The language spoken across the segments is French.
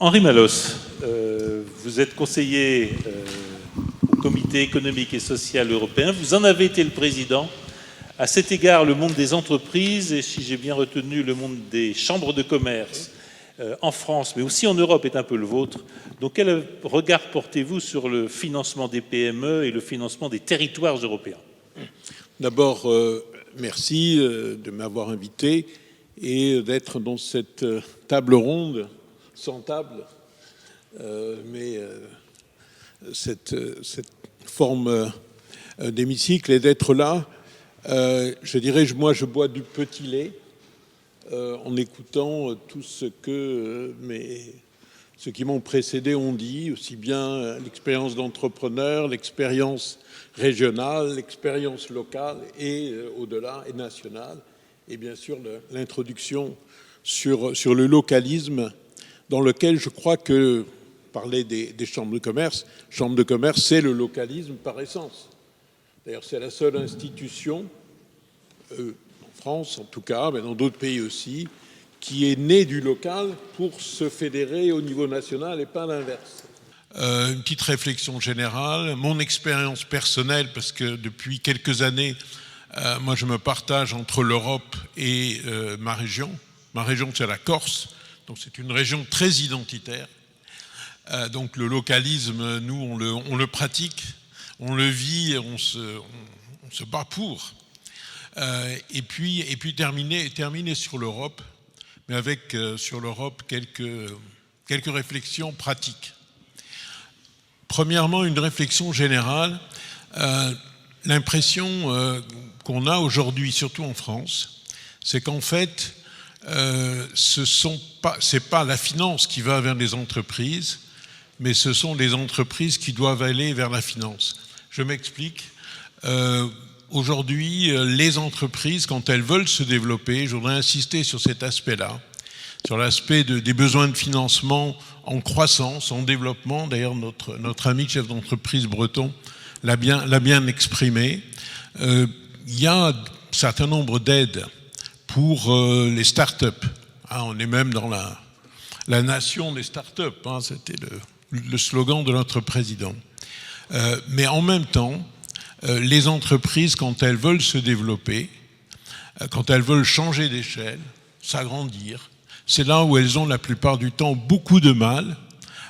Henri Malos, vous êtes conseiller au Comité économique et social européen. Vous en avez été le président. À cet égard, le monde des entreprises, et si j'ai bien retenu, le monde des chambres de commerce en France, mais aussi en Europe, est un peu le vôtre. Donc quel regard portez-vous sur le financement des PME et le financement des territoires européens? D'abord, merci de m'avoir invité et d'être dans cette table ronde, sans table, mais cette forme d'hémicycle, et d'être là. Je dirais, moi, je bois du petit lait en écoutant tout ce que ceux qui m'ont précédé ont dit, aussi bien l'expérience d'entrepreneur, l'expérience régionale, l'expérience locale et au-delà, et nationale, et bien sûr l'introduction sur le localisme, dans lequel je crois que parler des chambres de commerce, c'est le localisme par essence. D'ailleurs, c'est la seule institution, en France en tout cas, mais dans d'autres pays aussi, qui est née du local pour se fédérer au niveau national et pas l'inverse. Une petite réflexion générale, mon expérience personnelle, parce que depuis quelques années, moi je me partage entre l'Europe et ma région. Ma région, c'est la Corse, donc c'est une région très identitaire. Donc le localisme, nous, on le pratique, on le vit, on se bat pour. Et puis terminer sur l'Europe, mais avec sur l'Europe quelques réflexions pratiques. Premièrement, une réflexion générale. L'impression qu'on a aujourd'hui, surtout en France, c'est qu'en fait, c'est pas la finance qui va vers les entreprises, mais ce sont les entreprises qui doivent aller vers la finance. Je m'explique. Aujourd'hui, les entreprises, quand elles veulent se développer, je voudrais insister sur cet aspect-là, sur l'aspect des besoins de financement en croissance, en développement. D'ailleurs, notre ami chef d'entreprise breton l'a bien exprimé. Il y a un certain nombre d'aides pour les start-up. On est même dans la nation des start-up. C'était le slogan de notre président. Mais en même temps, les entreprises, quand elles veulent se développer, quand elles veulent changer d'échelle, s'agrandir, c'est là où elles ont la plupart du temps beaucoup de mal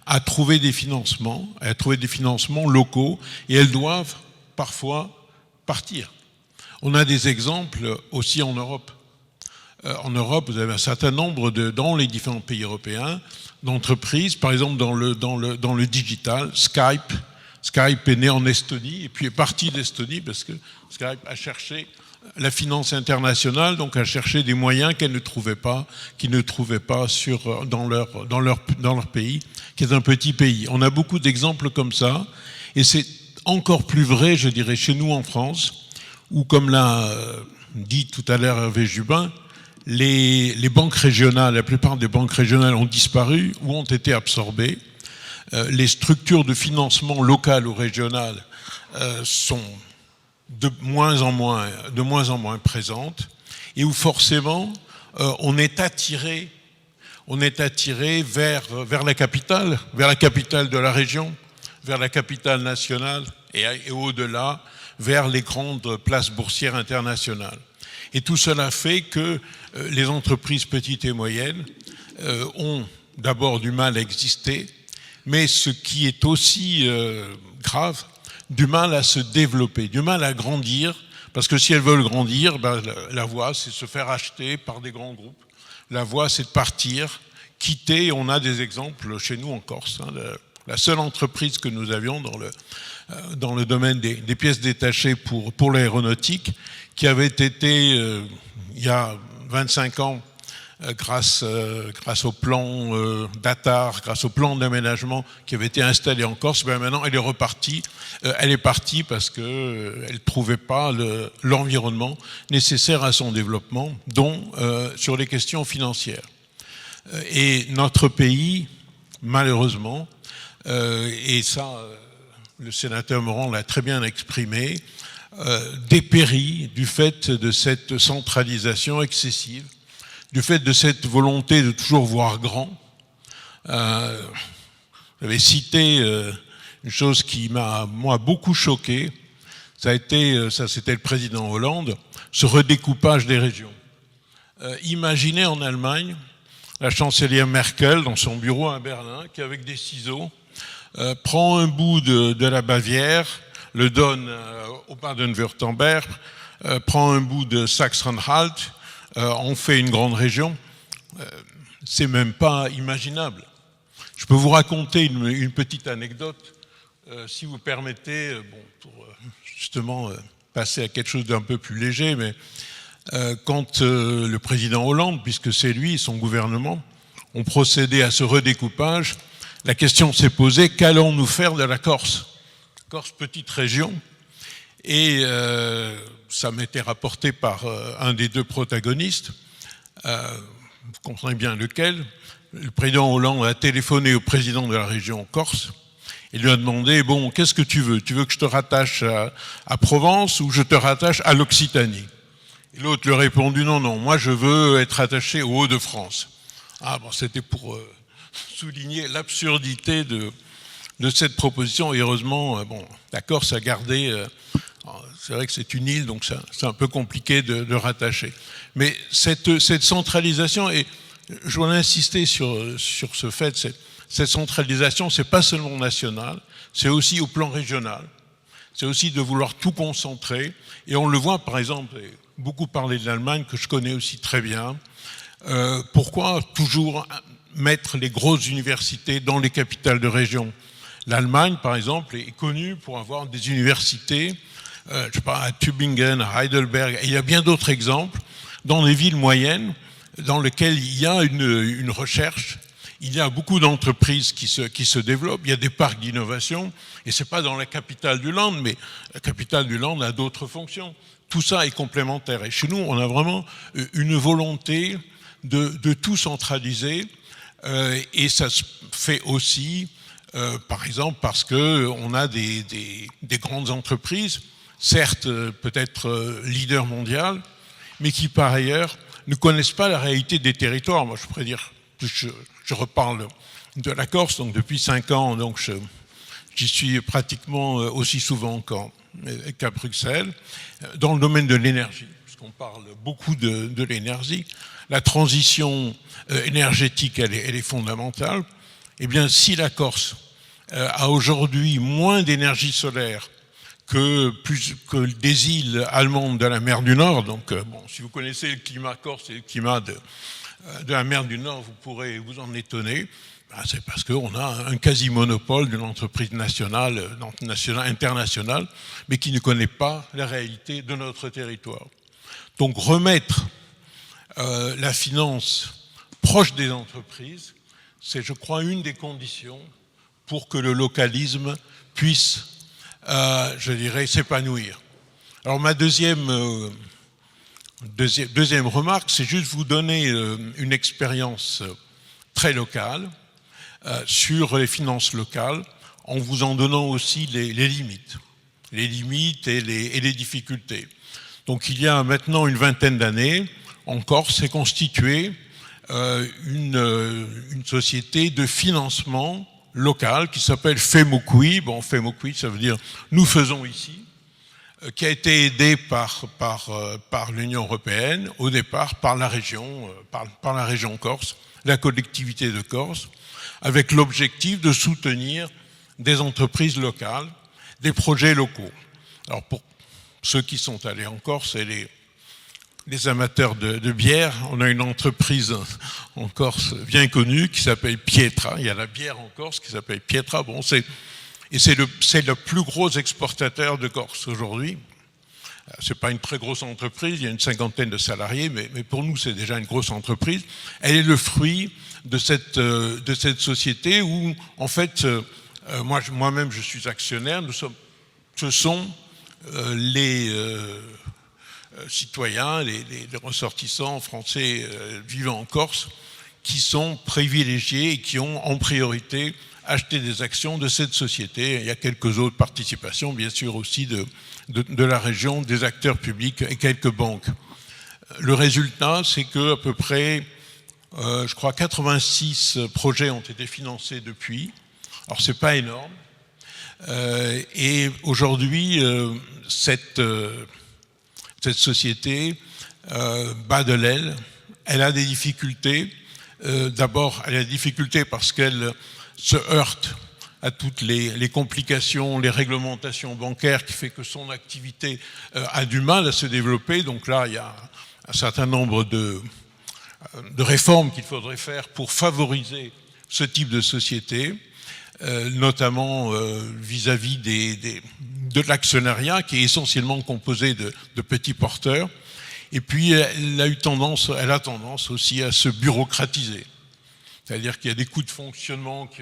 à trouver des financements, locaux, et elles doivent parfois partir. On a des exemples aussi en Europe. En Europe, vous avez un certain nombre dans les différents pays européens, d'entreprises, par exemple dans le digital, Skype. Skype est né en Estonie et puis est parti d'Estonie parce que Skype a cherché la finance internationale, donc a cherché des moyens qu'ils ne trouvaient pas dans leur pays, qui est un petit pays. On a beaucoup d'exemples comme ça, et c'est encore plus vrai, je dirais, chez nous en France, où, comme l'a dit tout à l'heure Hervé Jubin, les banques régionales, la plupart des banques régionales ont disparu ou ont été absorbées. Les structures de financement local ou régional sont de moins en moins présentes, et où forcément on est attiré vers la capitale de la région, vers la capitale nationale et au-delà, vers les grandes places boursières internationales. Et tout cela fait que les entreprises petites et moyennes ont d'abord du mal à exister, mais ce qui est aussi grave, du mal à se développer, du mal à grandir, parce que si elles veulent grandir, la voie, c'est se faire acheter par des grands groupes. La voie, c'est de partir, quitter. On a des exemples chez nous en Corse. La seule entreprise que nous avions dans le domaine des pièces détachées pour l'aéronautique, qui avait été, il y a 25 ans, grâce au plan d'Atar, grâce au plan d'aménagement qui avait été installé en Corse, maintenant elle est repartie. Elle est partie parce qu'elle ne trouvait pas l'environnement nécessaire à son développement, dont sur les questions financières. Et notre pays, malheureusement, et ça, le sénateur Morand l'a très bien exprimé, dépérit du fait de cette centralisation excessive, du fait de cette volonté de toujours voir grand, Vous avez cité une chose qui m'a, moi, beaucoup choqué. C'était le président Hollande, ce redécoupage des régions. Imaginez en Allemagne la chancelière Merkel dans son bureau à Berlin qui, avec des ciseaux, prend un bout de la Bavière, le donne au Baden-Württemberg, prend un bout de Saxe-Anhalt, en fait une grande région. C'est même pas imaginable. Je peux vous raconter une petite anecdote, si vous permettez, pour justement passer à quelque chose d'un peu plus léger, mais quand le président Hollande, puisque c'est lui et son gouvernement, ont procédé à ce redécoupage, la question s'est posée, qu'allons-nous faire de la Corse ? Corse, petite région, et ça m'était rapporté par un des deux protagonistes, vous comprenez bien lequel. Le président Hollande a téléphoné au président de la région Corse et lui a demandé, bon, qu'est-ce que tu veux ? Tu veux que je te rattache à Provence ou je te rattache à l'Occitanie ? Et l'autre lui a répondu, non, moi je veux être attaché aux Hauts-de-France. Ah bon, c'était pour souligner l'absurdité de cette proposition. Et heureusement, la Corse a gardé, c'est vrai que c'est une île, donc c'est un peu compliqué de rattacher. Mais cette centralisation, et je voudrais insister sur ce fait, cette centralisation, c'est pas seulement national, c'est aussi au plan régional. C'est aussi de vouloir tout concentrer. Et on le voit, par exemple, beaucoup parler de l'Allemagne, que je connais aussi très bien. Pourquoi toujours mettre les grosses universités dans les capitales de région ? L'Allemagne, par exemple, est connue pour avoir des universités, je sais pas, à Tübingen, à Heidelberg, et il y a bien d'autres exemples, dans les villes moyennes, dans lesquelles il y a une recherche, il y a beaucoup d'entreprises qui se développent, il y a des parcs d'innovation, et c'est pas dans la capitale du Land, mais la capitale du Land a d'autres fonctions. Tout ça est complémentaire. Et chez nous, on a vraiment une volonté de tout centraliser, et ça se fait aussi, par exemple, parce qu'on a des grandes entreprises, certes peut-être leader mondial, mais qui par ailleurs ne connaissent pas la réalité des territoires. Moi, je pourrais dire, je reparle de la Corse, donc depuis 5 ans, donc j'y suis pratiquement aussi souvent qu'à Bruxelles, dans le domaine de l'énergie, puisqu'on parle beaucoup de l'énergie. La transition énergétique, elle est fondamentale. Eh bien, si la Corse a aujourd'hui moins d'énergie solaire que des îles allemandes de la mer du Nord, donc si vous connaissez le climat corse et le climat de la mer du Nord, vous pourrez vous en étonner. C'est parce qu'on a un quasi-monopole d'une entreprise internationale, mais qui ne connaît pas la réalité de notre territoire. Donc remettre la finance proche des entreprises, c'est, je crois, une des conditions pour que le localisme puisse, je dirais, s'épanouir. Alors ma deuxième remarque, c'est juste vous donner une expérience très locale sur les finances locales, en vous en donnant aussi les limites et les difficultés. Donc il y a maintenant une vingtaine d'années, en Corse s'est constituée une société de financement local qui s'appelle FEMOQUI. Bon, FEMOQUI, ça veut dire « nous faisons ici », qui a été aidé par l'Union européenne, au départ par la région Corse, la collectivité de Corse, avec l'objectif de soutenir des entreprises locales, des projets locaux. Alors pour ceux qui sont allés en Corse et les amateurs de bière, on a une entreprise en Corse bien connue qui s'appelle Pietra. Il y a la bière en Corse qui s'appelle Pietra. Bon, c'est le plus gros exportateur de Corse aujourd'hui. C'est pas une très grosse entreprise, il y a une 50aine de salariés, mais pour nous c'est déjà une grosse entreprise. Elle est le fruit de cette société où, en fait, moi-même je suis actionnaire. Ce sont les citoyens, les ressortissants français vivant en Corse qui sont privilégiés et qui ont en priorité acheté des actions de cette société. Il y a quelques autres participations, bien sûr, aussi de la région, des acteurs publics et quelques banques. Le résultat, c'est qu'à peu près Je crois 86 projets ont été financés depuis. Alors c'est pas énorme. Et aujourd'hui, cette société bat de l'aile. Elle a des difficultés. D'abord, elle a des difficultés parce qu'elle se heurte à toutes les complications, les réglementations bancaires qui fait que son activité a du mal à se développer. Donc là, il y a un certain nombre de réformes qu'il faudrait faire pour favoriser ce type de société, notamment vis-à-vis de l'actionnariat qui est essentiellement composé de petits porteurs. Et puis, elle a tendance aussi à se bureaucratiser. C'est-à-dire qu'il y a des coûts de fonctionnement qui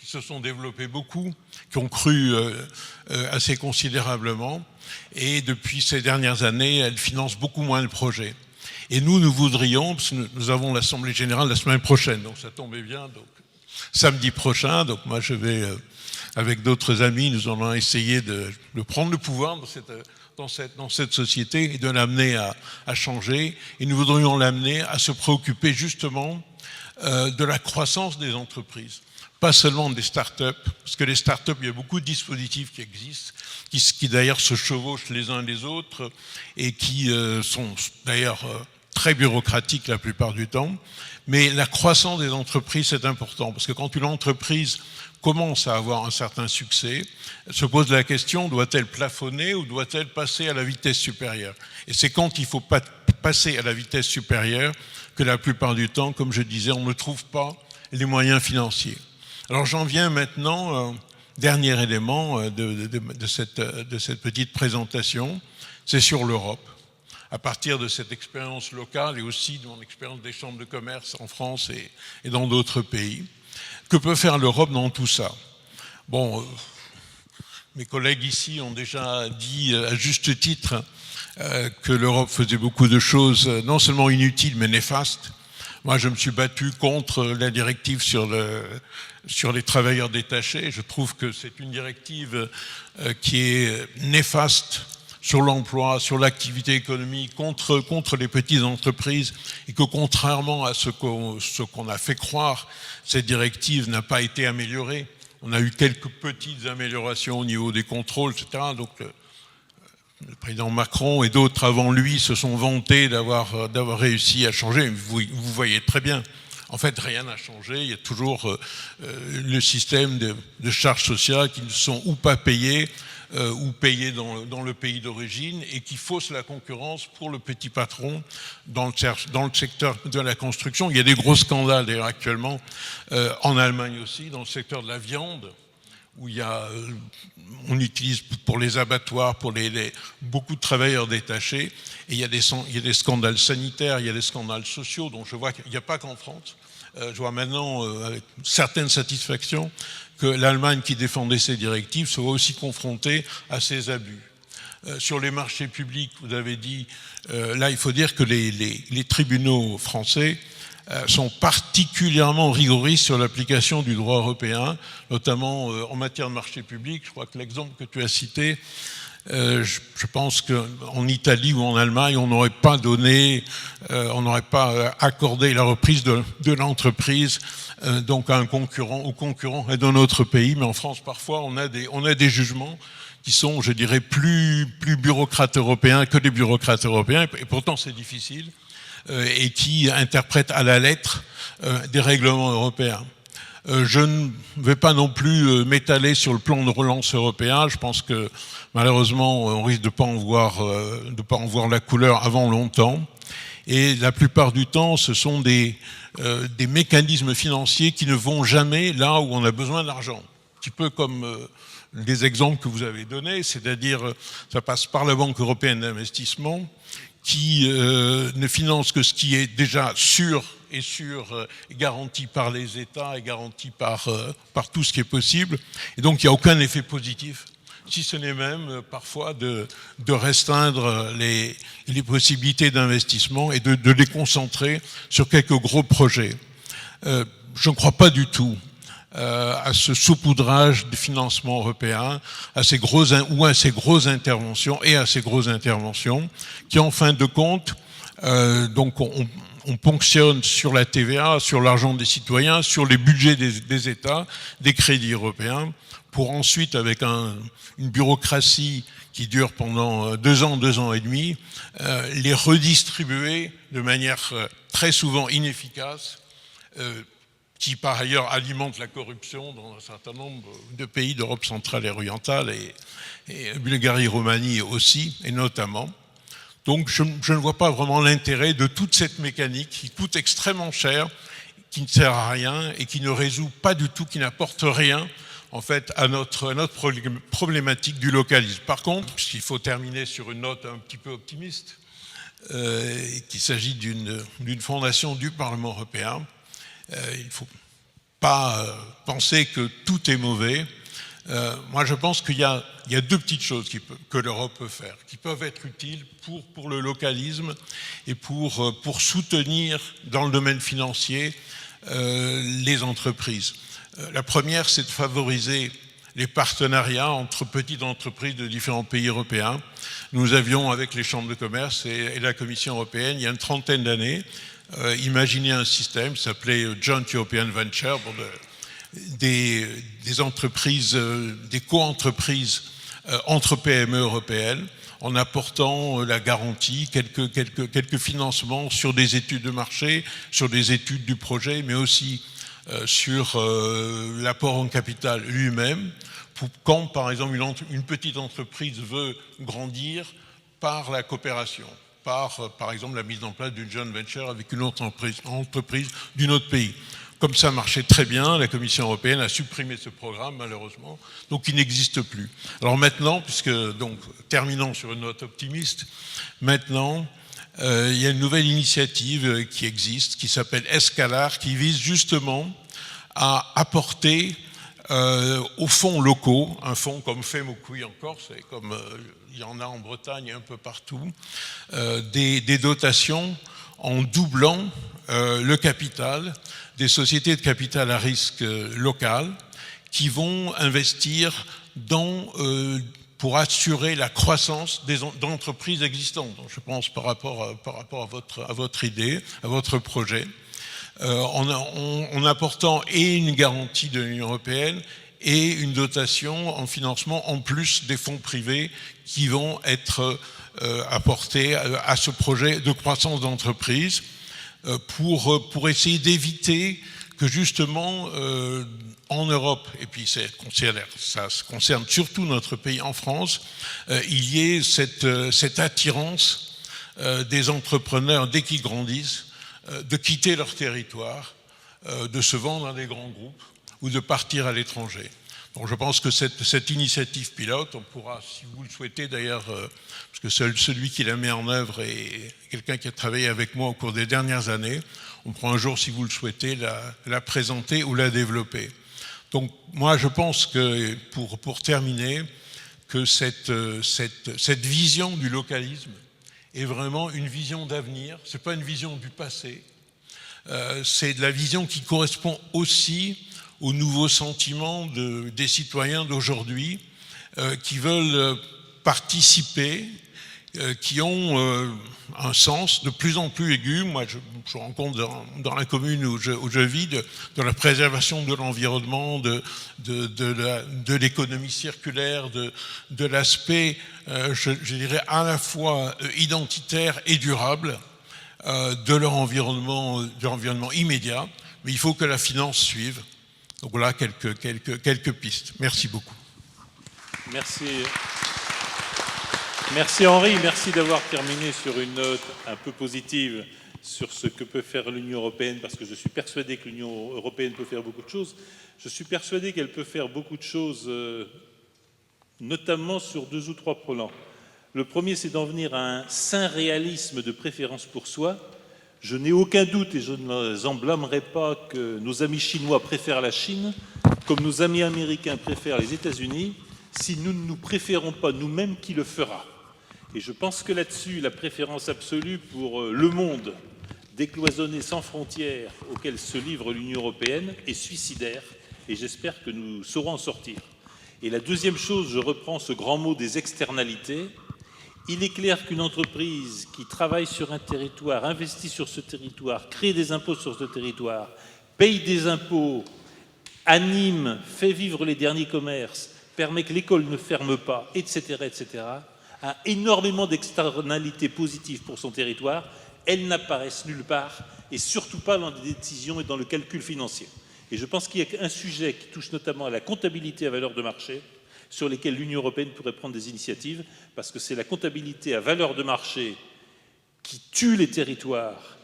se sont développés beaucoup, qui ont cru assez considérablement. Et depuis ces dernières années, elle finance beaucoup moins de projets. Et nous voudrions, parce que nous avons l'Assemblée Générale la semaine prochaine, donc ça tombait bien, donc samedi prochain, donc moi je vais, avec d'autres amis, nous allons essayer de prendre le pouvoir dans cette société et de l'amener à changer. Et nous voudrions l'amener à se préoccuper justement de la croissance des entreprises, pas seulement des start-up, parce que les start-up, il y a beaucoup de dispositifs qui existent, qui d'ailleurs se chevauchent les uns les autres et qui sont d'ailleurs très bureaucratiques la plupart du temps. Mais la croissance des entreprises, c'est important, parce que quand une entreprise commence à avoir un certain succès, elle se pose la question, doit-elle plafonner ou doit-elle passer à la vitesse supérieure? Et c'est quand il faut passer à la vitesse supérieure que la plupart du temps, comme je disais, on ne trouve pas les moyens financiers. Alors j'en viens maintenant, dernier élément de cette petite présentation, c'est sur l'Europe. À partir de cette expérience locale et aussi de mon expérience des chambres de commerce en France et dans d'autres pays. Que peut faire l'Europe dans tout ça? Bon, mes collègues ici ont déjà dit à juste titre que l'Europe faisait beaucoup de choses non seulement inutiles mais néfastes. Moi, je me suis battu contre la directive sur les travailleurs détachés. Je trouve que c'est une directive qui est néfaste sur l'emploi, sur l'activité économique, contre les petites entreprises, et que contrairement à ce qu'on a fait croire, cette directive n'a pas été améliorée. On a eu quelques petites améliorations au niveau des contrôles, etc. Donc le président Macron et d'autres avant lui se sont vantés d'avoir réussi à changer. Vous voyez très bien. En fait, rien n'a changé. Il y a toujours le système de charges sociales qui ne sont ou pas payées ou payées dans le pays d'origine et qui faussent la concurrence pour le petit patron dans le secteur de la construction. Il y a des gros scandales d'ailleurs actuellement en Allemagne aussi, dans le secteur de la viande, où on utilise pour les abattoirs, pour beaucoup de travailleurs détachés, et il y a des scandales sanitaires, il y a des scandales sociaux, dont je vois qu'il n'y a pas qu'en France. Je vois maintenant avec certaine satisfaction que l'Allemagne qui défendait ces directives soit aussi confrontée à ces abus. Sur les marchés publics, vous avez dit, là il faut dire que les tribunaux français sont particulièrement rigoristes sur l'application du droit européen, notamment en matière de marché public. Je crois que l'exemple que tu as cité, je pense qu'en Italie ou en Allemagne, on n'aurait pas accordé la reprise de l'entreprise donc à un concurrent, au concurrent d'un autre pays. Mais en France, parfois, on a des jugements qui sont, je dirais, plus bureaucrates européens que des bureaucrates européens, et pourtant c'est difficile, et qui interprètent à la lettre des règlements européens. Je ne vais pas non plus m'étaler sur le plan de relance européen. Je pense que malheureusement, on risque de ne pas en voir la couleur avant longtemps. Et la plupart du temps, ce sont des mécanismes financiers qui ne vont jamais là où on a besoin d'argent. Un petit peu comme les exemples que vous avez donnés, c'est-à-dire ça passe par la Banque européenne d'investissement qui ne finance que ce qui est déjà sûr et garanti par les États et garanti par tout ce qui est possible. Et donc il n'y a aucun effet positif, si ce n'est même parfois de restreindre les possibilités d'investissement et de les concentrer sur quelques gros projets. Je ne crois pas du tout à ce saupoudrage de financement européen, à ces grosses interventions qui en fin de compte, donc on ponctionne sur la TVA, sur l'argent des citoyens, sur les budgets des États, des crédits européens, pour ensuite, avec une bureaucratie qui dure pendant 2 ans et demi, les redistribuer de manière très souvent inefficace, qui par ailleurs alimente la corruption dans un certain nombre de pays d'Europe centrale et orientale, et Bulgarie, Roumanie aussi, et notamment. Donc je ne vois pas vraiment l'intérêt de toute cette mécanique qui coûte extrêmement cher, qui ne sert à rien et qui ne résout pas du tout, qui n'apporte rien en fait à notre problématique du localisme. Par contre, puisqu'il faut terminer sur une note un petit peu optimiste, qu'il s'agit d'une fondation du Parlement européen, il ne faut pas penser que tout est mauvais. Moi, je pense qu'il y a 2 petites choses que l'Europe peut faire, qui peuvent être utiles pour le localisme et pour soutenir dans le domaine financier les entreprises. La première, c'est de favoriser les partenariats entre petites entreprises de différents pays européens. Nous avions, avec les chambres de commerce et la Commission européenne, il y a une 30aine d'années, imaginé un système qui s'appelait Joint European Venture, pour des entreprises, des co-entreprises entre PME européennes, en apportant la garantie, quelques financements sur des études de marché, sur des études du projet, mais aussi sur l'apport en capital lui-même, quand par exemple une petite entreprise veut grandir par la coopération, par exemple la mise en place d'une joint venture avec une autre entreprise d'un autre pays. Comme ça marchait très bien, la Commission européenne a supprimé ce programme, malheureusement, donc il n'existe plus. Alors maintenant, terminons sur une note optimiste, maintenant, il y a une nouvelle initiative qui existe, qui s'appelle Escalar, qui vise justement à apporter aux fonds locaux, un fonds comme FEMOCUI en Corse, et comme il y en a en Bretagne et un peu partout, des dotations en doublant le capital des sociétés de capital à risque local qui vont investir pour assurer la croissance d'entreprises existantes. Donc je pense par rapport à votre idée, à votre projet, en apportant et une garantie de l'Union européenne et une dotation en financement en plus des fonds privés qui vont être apportés à ce projet de croissance d'entreprise pour essayer d'éviter que justement en Europe, et puis ça concerne surtout notre pays en France, il y ait cette attirance des entrepreneurs dès qu'ils grandissent de quitter leur territoire, de se vendre à des grands groupes ou de partir à l'étranger. Donc je pense que cette initiative pilote, on pourra, si vous le souhaitez d'ailleurs, parce que celui qui la met en œuvre est quelqu'un qui a travaillé avec moi au cours des dernières années, on pourra un jour, si vous le souhaitez, la présenter ou la développer. Donc moi je pense que, pour terminer, que cette vision du localisme est vraiment une vision d'avenir, ce n'est pas une vision du passé, c'est de la vision qui correspond aussi aux nouveaux sentiments des citoyens d'aujourd'hui qui veulent participer, qui ont un sens de plus en plus aigu. Moi, je rencontre dans la commune où je vis de la préservation de l'environnement, de l'économie circulaire, de l'aspect, je dirais, à la fois identitaire et durable de leur environnement immédiat. Mais il faut que la finance suive. Donc voilà quelques pistes. Merci beaucoup. Merci. Merci Henri, merci d'avoir terminé sur une note un peu positive sur ce que peut faire l'Union européenne, parce que je suis persuadé que l'Union européenne peut faire beaucoup de choses. Je suis persuadé qu'elle peut faire beaucoup de choses, notamment sur 2 ou 3 plans. Le premier, c'est d'en venir à un sain réalisme de préférence pour soi. Je n'ai aucun doute, et je ne les en blâmerai pas, que nos amis chinois préfèrent la Chine, comme nos amis américains préfèrent les États-Unis. Si nous ne nous préférons pas nous-mêmes, qui le fera? Et je pense que là-dessus, la préférence absolue pour le monde décloisonné sans frontières auquel se livre l'Union européenne est suicidaire, et j'espère que nous saurons en sortir. Et la deuxième chose, je reprends ce grand mot des externalités. Il est clair qu'une entreprise qui travaille sur un territoire, investit sur ce territoire, crée des impôts sur ce territoire, paye des impôts, anime, fait vivre les derniers commerces, permet que l'école ne ferme pas, etc., a énormément d'externalités positives pour son territoire. Elles n'apparaissent nulle part, et surtout pas dans les décisions et dans le calcul financier. Et je pense qu'il y a un sujet qui touche notamment à la comptabilité à valeur de marché, sur lesquels l'Union européenne pourrait prendre des initiatives, parce que c'est la comptabilité à valeur de marché qui tue les territoires,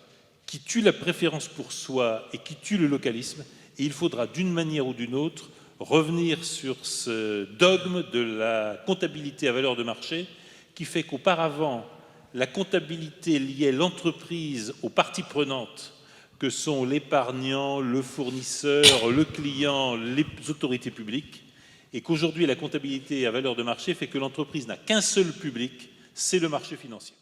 qui tue la préférence pour soi et qui tue le localisme. Et il faudra, d'une manière ou d'une autre, revenir sur ce dogme de la comptabilité à valeur de marché qui fait qu'auparavant, la comptabilité liait l'entreprise aux parties prenantes que sont l'épargnant, le fournisseur, le client, les autorités publiques, et qu'aujourd'hui, la comptabilité à valeur de marché fait que l'entreprise n'a qu'un seul public, c'est le marché financier.